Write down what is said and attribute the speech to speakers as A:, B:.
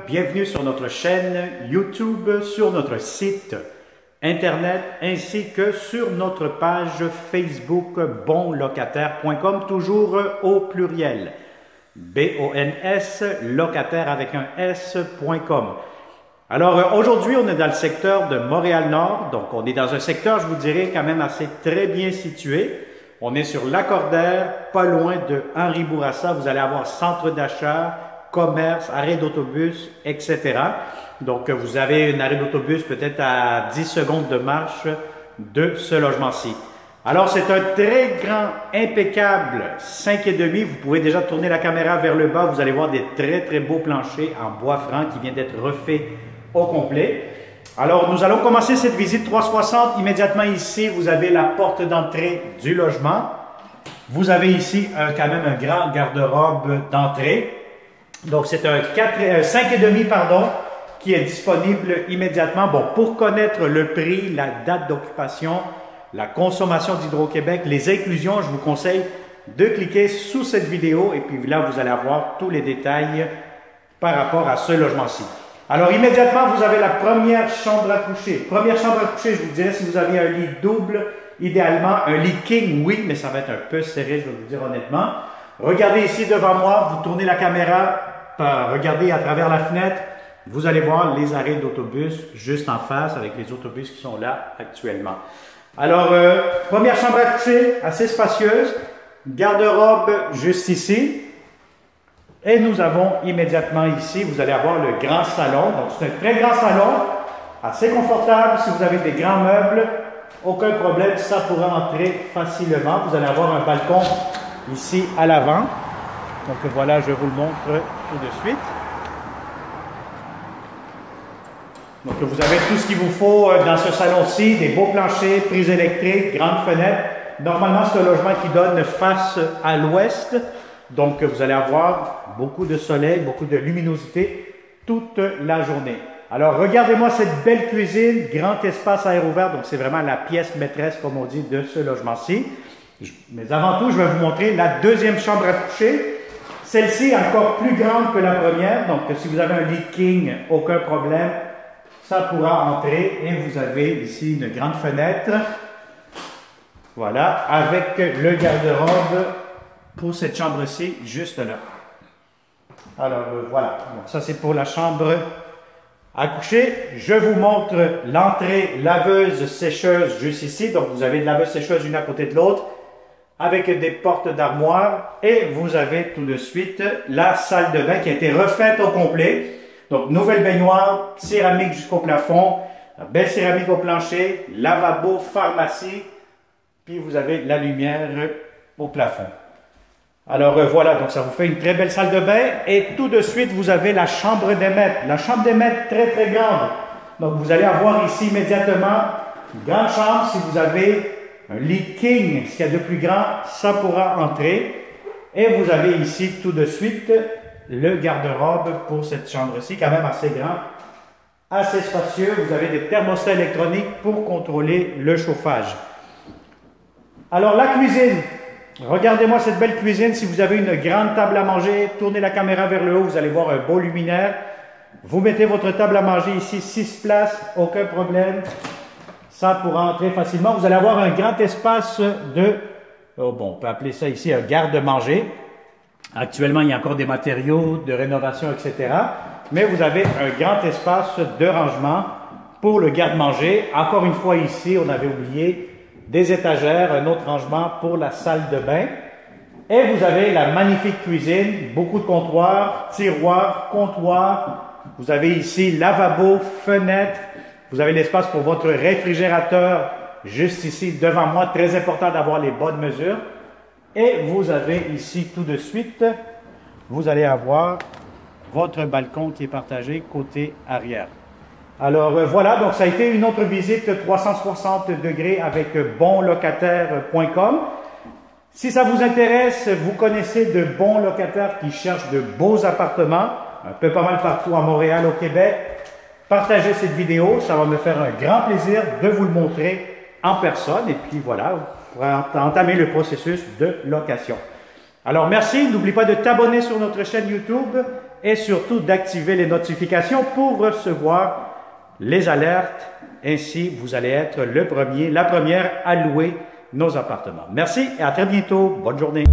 A: bienvenue sur notre chaîne YouTube, sur notre site Internet ainsi que sur notre page Facebook bonlocataire.com, toujours au pluriel. B-O-N-S, locataire avec un S.com. Alors aujourd'hui, on est dans le secteur de Montréal-Nord, donc on est dans un secteur, je vous dirais, quand même assez très bien situé. On est sur Lacordaire, pas loin de Henri Bourassa. Vous allez avoir centre d'achat, commerce, arrêt d'autobus, etc. Donc vous avez un arrêt d'autobus peut-être à 10 secondes de marche de ce logement-ci. Alors c'est un très grand, impeccable 5,5. Vous pouvez déjà tourner la caméra vers le bas. Vous allez voir des très beaux planchers en bois franc qui vient d'être refait au complet. Alors, nous allons commencer cette visite 360. Immédiatement ici, vous avez la porte d'entrée du logement. Vous avez ici quand même un grand garde-robe d'entrée. Donc, c'est un 5,5 pardon, qui est disponible immédiatement. Bon, pour connaître le prix, la date d'occupation, la consommation d'Hydro-Québec, les inclusions, je vous conseille de cliquer sous cette vidéo et puis là, vous allez avoir tous les détails par rapport à ce logement-ci. Alors, immédiatement, vous avez la première chambre à coucher. Première chambre à coucher, je vous dirais, si vous avez un lit double, idéalement, un lit king, oui, mais ça va être un peu serré, je vais vous dire honnêtement. Regardez ici devant moi, vous tournez la caméra, regardez à travers la fenêtre, vous allez voir les arrêts d'autobus juste en face avec les autobus qui sont là actuellement. Alors, première chambre à coucher, assez spacieuse, garde-robe juste ici. Et nous avons immédiatement ici, vous allez avoir le grand salon. Donc, c'est un très grand salon, assez confortable. Si vous avez des grands meubles, aucun problème, ça pourra entrer facilement. Vous allez avoir un balcon ici à l'avant. Donc, voilà, je vous le montre tout de suite. Donc, vous avez tout ce qu'il vous faut dans ce salon-ci, des beaux planchers, prises électriques, grandes fenêtres. Normalement, c'est un logement qui donne face à l'ouest. Donc, vous allez avoir beaucoup de soleil, beaucoup de luminosité toute la journée. Alors, regardez-moi cette belle cuisine, grand espace à air ouvert. Donc, c'est vraiment la pièce maîtresse, comme on dit, de ce logement-ci. Mais avant tout, je vais vous montrer la deuxième chambre à coucher. Celle-ci, encore plus grande que la première. Donc, si vous avez un lit king, aucun problème, ça pourra entrer. Et vous avez ici une grande fenêtre. Voilà, avec le garde-robe pour cette chambre-ci, juste là. Alors, voilà. Donc, ça, c'est pour la chambre à coucher. Je vous montre l'entrée laveuse-sécheuse juste ici. Donc, vous avez une laveuse-sécheuse une à côté de l'autre avec des portes d'armoire. Et vous avez tout de suite la salle de bain qui a été refaite au complet. Donc, nouvelle baignoire, céramique jusqu'au plafond, belle céramique au plancher, lavabo, pharmacie. Puis, vous avez la lumière au plafond. Alors voilà, donc ça vous fait une très belle salle de bain et tout de suite vous avez la chambre des maîtres. La chambre des maîtres très grande. Donc vous allez avoir ici immédiatement une grande chambre. Si vous avez un lit king, ce qu'il y a de plus grand, ça pourra entrer. Et vous avez ici tout de suite le garde-robe pour cette chambre-ci, quand même assez grand, assez spacieux. Vous avez des thermostats électroniques pour contrôler le chauffage. Alors la cuisine. Regardez-moi cette belle cuisine. Si vous avez une grande table à manger, tournez la caméra vers le haut, vous allez voir un beau luminaire. Vous mettez votre table à manger ici, 6 places, aucun problème. Ça pourra entrer facilement. Vous allez avoir un grand espace de, on peut appeler ça ici un garde-manger. Actuellement, il y a encore des matériaux de rénovation, etc. Mais vous avez un grand espace de rangement pour le garde-manger. Encore une fois ici, on avait oublié des étagères, un autre rangement pour la salle de bain. Et vous avez la magnifique cuisine, beaucoup de comptoirs, tiroirs, comptoirs. Vous avez ici lavabo, fenêtre. Vous avez l'espace pour votre réfrigérateur juste ici devant moi. Très important d'avoir les bonnes mesures. Et vous avez ici tout de suite, vous allez avoir votre balcon qui est partagé côté arrière. Alors voilà, donc ça a été une autre visite 360 degrés avec bonlocataire.com. Si ça vous intéresse, vous connaissez de bons locataires qui cherchent de beaux appartements, un peu pas mal partout à Montréal, au Québec, partagez cette vidéo, ça va me faire un grand plaisir de vous le montrer en personne. Et puis voilà, vous pourrez entamer le processus de location. Alors merci, n'oublie pas de t'abonner sur notre chaîne YouTube et surtout d'activer les notifications pour recevoir les alertes. Ainsi, vous allez être le premier, la première à louer nos appartements. Merci et à très bientôt. Bonne journée.